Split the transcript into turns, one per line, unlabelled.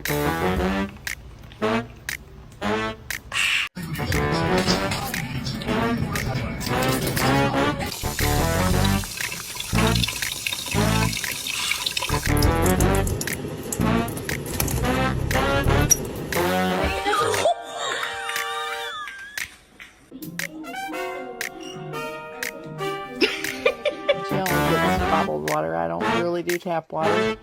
She only gets bottled water. I don't really do tap water.